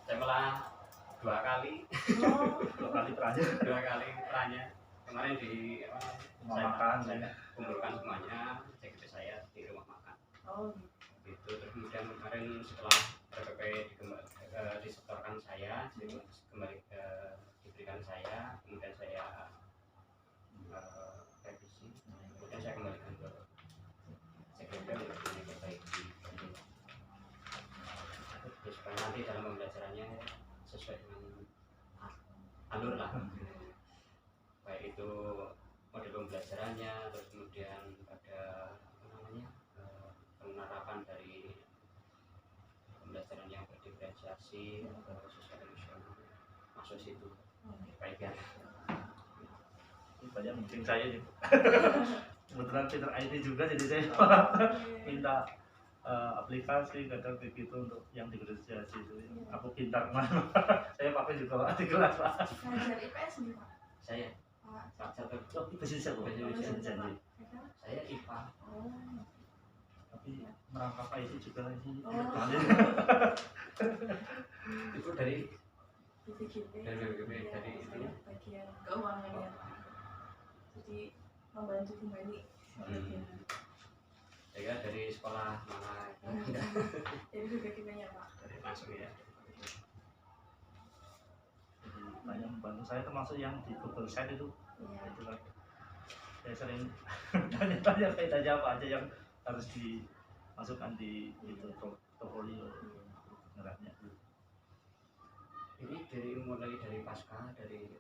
Saya malah 2 kali. Oh. 2 kali terakhir. 2 kali perannya. Kemarin di makan saya kumpulkan semuanya, eksekutif saya di rumah makan. Oh. Gitu. Terus kemudian kemarin setelah RPP disetorkan saya, kembali diberikan saya, kemudian saya revisi, kemudian saya kembalikan ke sekretariat untuk diperbaiki. Supaya nanti dalam pembelajarannya sesuai dengan alur lah, baik itu model pembelajarannya, terus kemudian ada penerapan dari pembelajaran yang berdiferensiasi atau sosial emosional masuk situ baiknya. Banyak mungkin saya gitu. Kebetulan pinter IT juga, jadi saya minta aplikasi kadang begitu untuk yang diferensiasi itu. Aku pintar mana? Saya pakai juga di kelas Pak. Ngajar IPS nih Pak? Saya Pak satu bahasa Indonesia. Saya IPA. Oh. Tapi merangkap IT juga ini. Itu dari BPGP, dari itu bagian keuangan ya Pak. Jadi membantu kembali. Saya dari sekolah mana? Jadi BPGP-nya Pak. Dari langsung ya. Jadi banyak membantu saya, termasuk yang di Google Site itu. Iya. Itu kan saya sering tanya-tanya kaitannya apa aja yang harus dimasukkan di itu portfolio ngeraknya. Ini mulai dari pasca, dari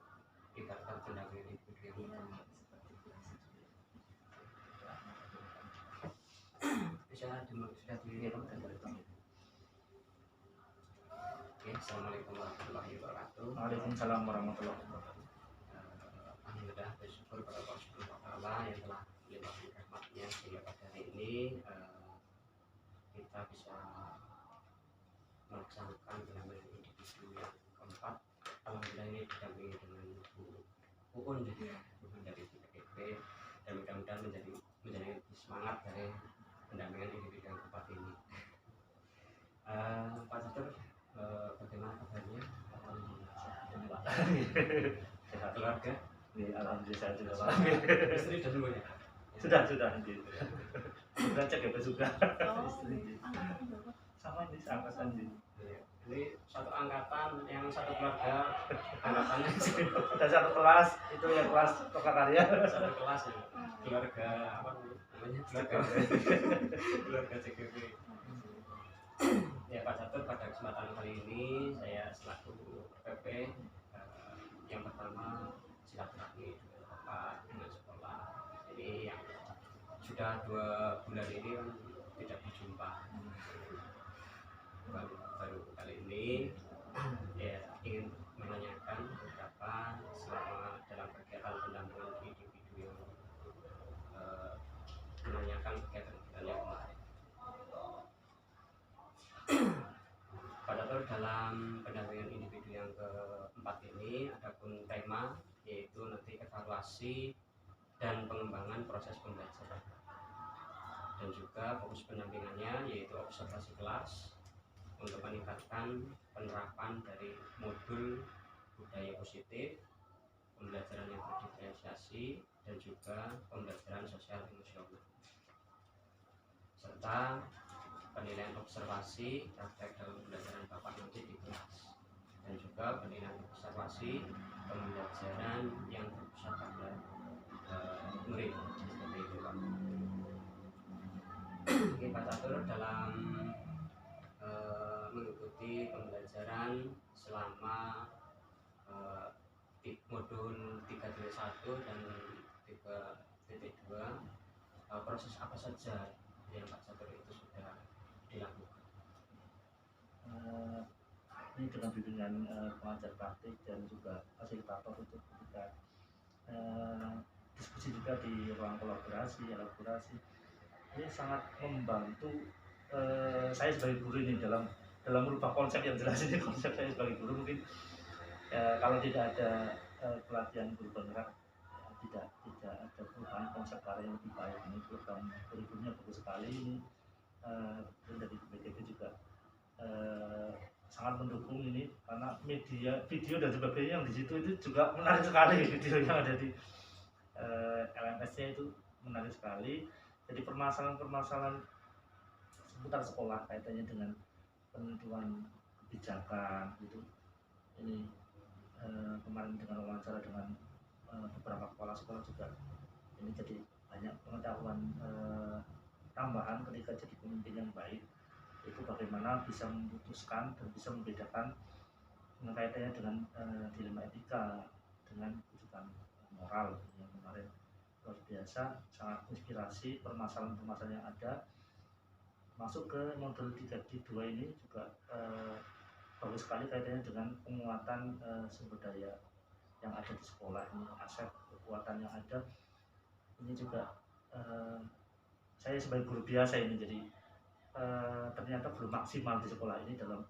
ibarat pendampingan individu yang sudah dilihatkan dari kami. Oke, assalamualaikum warahmatullahi wabarakatuh. Waalaikumsalam warahmatullahi wabarakatuh. Alhamdulillah, bersyukur kepada Allah Subhanahu wa Ta'ala yang telah melimpahkan rahmatnya sehingga pada hari ini kita bisa melaksanakan pendampingan individu yang keempat. Alhamdulillah ini didampingi dengan Uun dari BPGP, dan mudah-mudahan menjadi semangat dari pendampingan individu yang keempat ini. Pak Catur, bagaimana kabarnya? Sehat keluarga? Alhamdulillah saya juga Pak. Istri dan semuanya? Sudah. Sudah cek ya juga. Istri. Angkatan berapa? Sama ini seangkatan ini. Ini satu angkatan, yang satu keluarga, angkatannya Dan satu kelas, itu yang kelas Tokakarya. satu kelas ya, keluarga apa namanya? Keluarga CGV. Ya Pak Catur, pada kesempatan kali ini saya selaku PP yang pertama silaturahmi dengan Bapak, dengan sekolah. Ini yang sudah 2 bulan ini kan tidak berjumpa. Baru kali ini ya ingin menanyakan beberapa selama dalam kegiatan pendampingan individu yang menanyakan kegiatan yang kemarin. Pada dalam pendampingan individu yang keempat ini ada pun tema yaitu nanti evaluasi dan pengembangan proses pembelajaran, dan juga fokus pendampingannya yaitu observasi kelas untuk meningkatkan penerapan dari modul budaya positif, pembelajaran yang berdiferensiasi, dan juga pembelajaran sosial emosional, serta penilaian observasi praktek dalam pembelajaran Bapak nanti di kelas, dan juga penilaian observasi pembelajaran yang berpusat pada murid seperti itu Pak. Oke Pak Catur, dalam mengikuti pembelajaran selama modul 3.1 dan 3.2, proses apa saja yang Pak Catur itu sudah dilakukan? Ini dengan bimbingan pengajar praktik dan juga fasilitator itu ketika diskusi juga di ruang elaborasi ini sangat membantu saya sebagai guru ini dalam merubah konsep yang jelas. Ini konsep saya sebagai guru mungkin kalau tidak ada pelatihan guru penggerak tidak ada perubahan konsep karya yang lebih baik. Ini program kurikulumnya bagus sekali ini. Dari BPGP juga sangat mendukung ini karena media video dan sebagainya yang di situ itu juga menarik sekali. Video yang ada di LMS-nya itu menarik sekali. Jadi permasalahan-permasalahan seputar sekolah kaitannya dengan penentuan kebijakan gitu. Ini kemarin dengan wawancara dengan beberapa kepala sekolah juga ini jadi banyak pengetahuan tambahan ketika jadi pemimpin yang baik itu bagaimana bisa memutuskan dan bisa membedakan kaitannya dengan dilema etika dengan kehidupan moral yang kemarin luar biasa, sangat inspirasi permasalahan-permasalahan yang ada. Masuk ke model 3D2 ini juga bagus sekali kaitannya dengan penguatan sumber daya yang ada di sekolah ini, aset kekuatan yang ada ini juga saya sebagai guru biasa ini jadi ternyata belum maksimal di sekolah ini dalam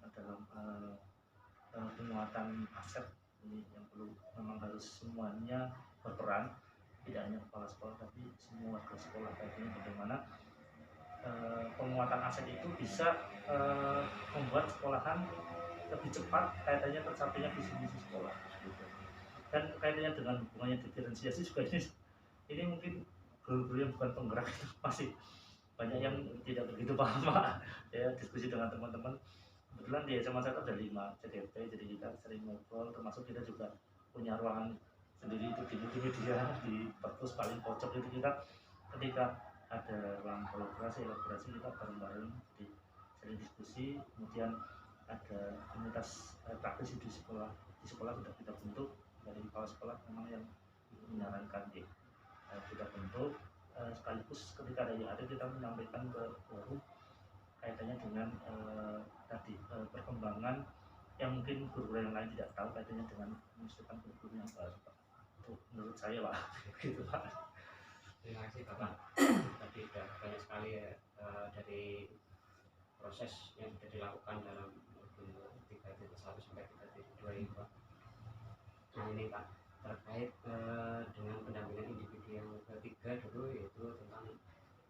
penguatan aset ini yang perlu memang harus semuanya berperan, tidak hanya kepala sekolah tapi semua warga sekolah kaitannya bagaimana penguatan aset itu bisa membuat sekolahan lebih cepat kaitannya tercapainya visi-misi sekolah gitu. Dan kaitannya dengan hubungannya diferensiasi juga ini mungkin guru-guru yang bukan penggerak itu masih banyak yang tidak begitu paham. Ya diskusi dengan teman-teman, kebetulan di SMA saya ada 5 CDP, jadi kita sering ngobrol, termasuk kita juga punya ruangan sendiri itu di media di perpus paling pojok itu kita ketika ada ruang elaborasi kita bareng-bareng di sering diskusi, kemudian ada komunitas praktisi di sekolah sudah kita bentuk dari kepala sekolah memang yang menyarankan kita bentuk sekaligus ketika ada IAD kita menyampaikan ke forum kaitannya dengan tadi perkembangan yang mungkin guru-guru yang lain tidak tahu kaitannya dengan mengusulkan guru-guru yang baru Pak. Itu menurut saya Pak gitu Pak. Terima kasih Bapak. Tadi sudah banyak sekali ya dari proses yang sudah dilakukan dalam modul 3.1 sampai 3.2 ini Pak. Nah ini Pak, terkait dengan pendampingan individu yang ketiga dulu yaitu tentang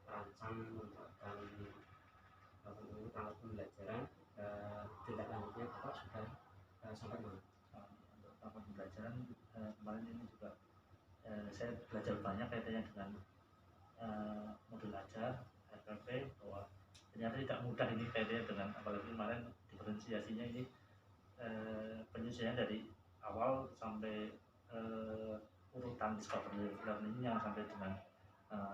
perancang membuatkan perangkat pembelajaran, tindak lanjutnya Bapak sudah sampai mana? Untuk perangkat pembelajaran kemarin ini juga saya belajar banyak kaitannya dengan modul ajar RPP bahwa ternyata tidak mudah ini kaitannya dengan apalagi kemarin diferensiasinya ini penyusunannya dari awal sampai urutan discovery learning-nya sampai dengan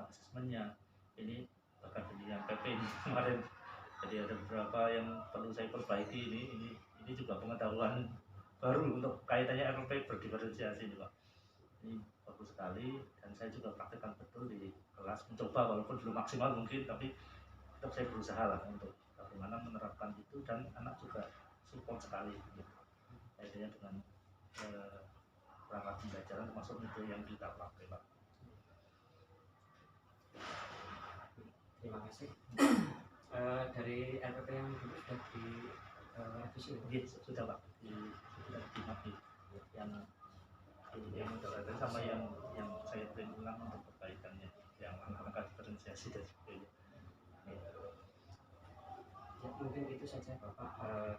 asesmennya ini bahkan dengan PP ini kemarin jadi ada beberapa yang perlu saya perbaiki ini juga pengetahuan baru untuk kaitannya RPP berdiferensiasi ini Pak. Ini bagus sekali dan saya juga praktekkan betul di kelas, mencoba walaupun belum maksimal mungkin tapi tetap saya berusaha lah untuk bagaimana menerapkan itu dan anak juga support sekali gitu. Kaitannya dengan perangkat pembelajaran termasuk itu yang kita pakai Pak. Terima kasih. Dari RPP yang dulu sudah direvisi? Sudah Pak, sudah dimati yang terkait sama yang saya print ulang untuk perbaikannya yang angka diferensiasi dan sebagainya. Ya, mungkin itu saja Bapak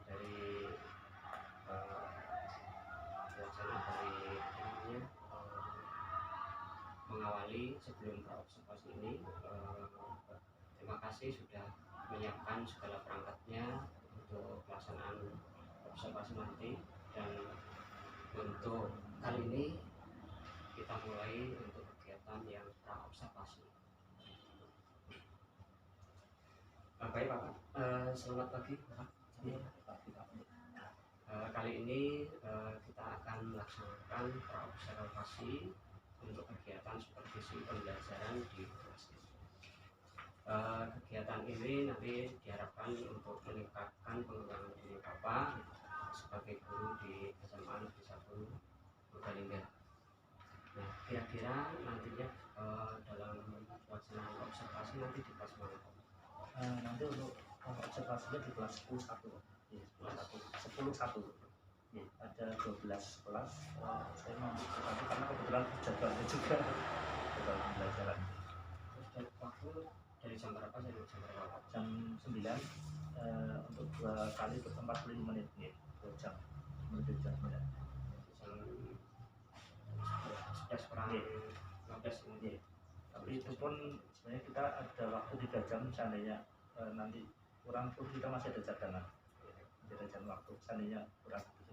dari wacana dari mengawali sebelum praobservasi ini. Terima kasih sudah menyiapkan segala perangkatnya untuk pelaksanaan observasi nanti, dan untuk kali ini kita mulai untuk kegiatan yang praobservasi. Baik Bapak, selamat pagi Bapak. Kali ini kita akan melaksanakan praobservasi untuk kegiatan supervisi pembelajaran di kelas. Kegiatan ini nanti diharapkan untuk meningkatkan pengembangan diri Bapak sebagai guru di SMA Negeri 1 Purbalingga. Nah, kira-kira nantinya dalam pelaksanaan observasi nanti di kelas mana? Nanti untuk observasinya di kelas 10.1 di 10.1 ya, ada 12 kelas. Saya mau nanti karena kebetulan jadwalnya juga jadwal pembelajaran. Waktu dari jam berapa sampai jam berapa? Jam 9 untuk 2 kali itu 45 menit, 2 jam menuju jam ya. Sudah kurang Iya. 15 menit. Tapi itu pun sebenarnya kita ada waktu 3 jam seandainya nanti kurang pun kita masih ada cadangan, masih ada jam waktu seandainya kurang gitu.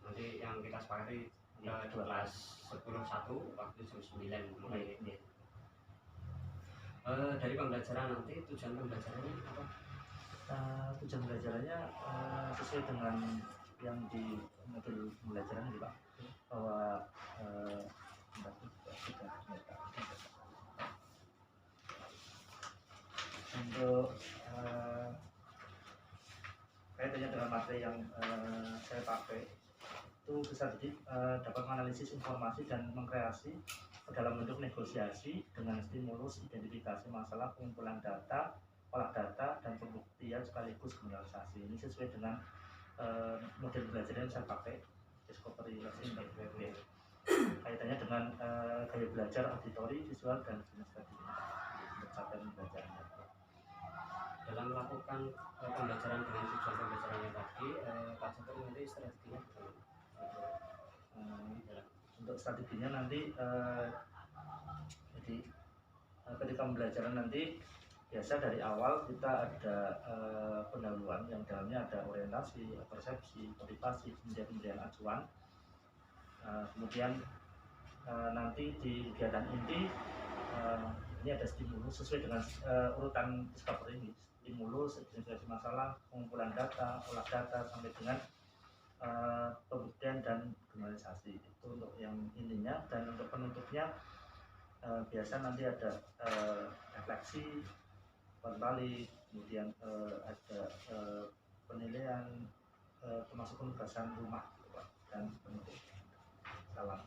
Nanti yang kita sepakati Iya, 12.10.1 waktu jam 9 mulai. Iya. Dari pembelajaran nanti tujuan pembelajarannya apa? Tujuan belajarannya sesuai dengan yang di modul pembelajaran gitu Pak, bahwa untuk kaitannya dengan materi yang saya pakai itu bisa jadi dapat menganalisis informasi dan mengkreasi dalam bentuk negosiasi dengan stimulus identifikasi masalah, pengumpulan data, olah data, dan pembuktian sekaligus generalisasi. Ini sesuai dengan model belajar yang saya pakai, Discovery Learning Methodology. Kaitannya dengan gaya belajar auditori, visual, dan kinestetik untuk capaian pembelajarannya. Dalam melakukan pembelajaran dengan tujuan pembelajarannya tadi, Pak Joko nanti strateginya untuk strateginya nanti jadi ketika pembelajaran nanti biasa dari awal kita ada pendahuluan yang dalamnya ada orientasi, persepsi, motivasi, kemudian pemberian acuan. Kemudian nanti di kegiatan inti ini ada stimulus sesuai dengan urutan discovery ini, stimulus, identifikasi masalah, pengumpulan data, olah data, sampai dengan pembuktian dan generalisasi. Itu untuk yang intinya. Dan untuk penutupnya biasa nanti ada refleksi, balik, kemudian ada penilaian, termasuk penugasan rumah gitu, Pak, dan penutup. Salam.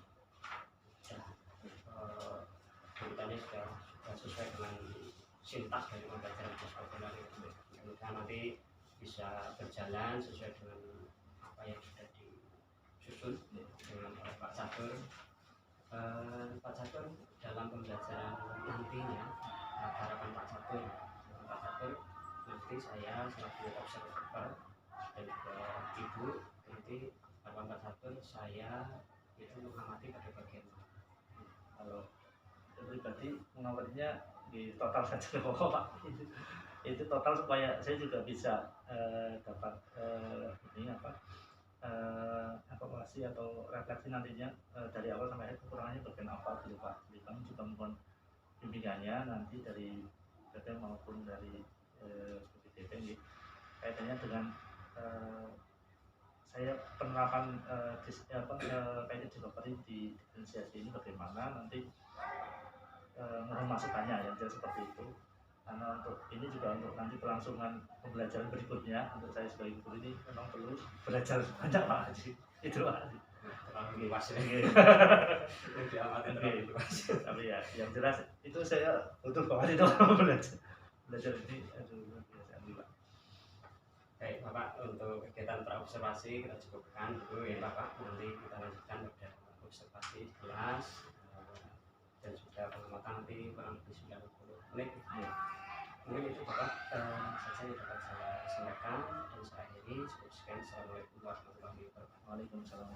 Ceritanya sudah sesuai dengan sintas dari pembelajaran discovery. Kemudian nanti bisa berjalan sesuai dengan apa yang sudah disusun dengan Pak Catur. Pak Catur dalam pembelajaran nantinya, harapan Pak Catur nanti saya selaku observer dan juga Ibu nanti harapan Pak Catur saya itu mengamati pada bagian mana. Kalau pribadi mengamatinya di total saja Pak. Itu total supaya saya juga bisa dapat ini evaluasi atau refleksi nantinya dari awal sampai akhir kekurangannya bagian apa gitu Pak. Jadi kami juga mohon bimbingannya nanti dari PT maupun dari BPDP kaitannya dengan saya penerapan kaitan discovery di diferensiasi ini bagaimana nanti mohon masukannya yang jelas seperti itu. Karena untuk ini juga untuk nanti kelangsungan pembelajaran berikutnya untuk saya sebagai guru ini memang perlu belajar banyak Pak Haji. Itu Pak Haji. Terlalu luas ya. Terlalu luas. Tapi ya yang jelas itu saya butuh banget itu belajar ini luar biasa Pak. Baik Bapak, untuk kegiatan praobservasi kita cukupkan dulu ya Bapak. Nanti kita lanjutkan pada observasi di kelas dan sudah pengamatan nanti kurang lebih 90 menit. Mungkin itu Bapak saja yang dapat saya sampaikan dan saya akhiri. Sekian, Assalamualaikum warahmatullahi wabarakatuh. Waalaikumsalam.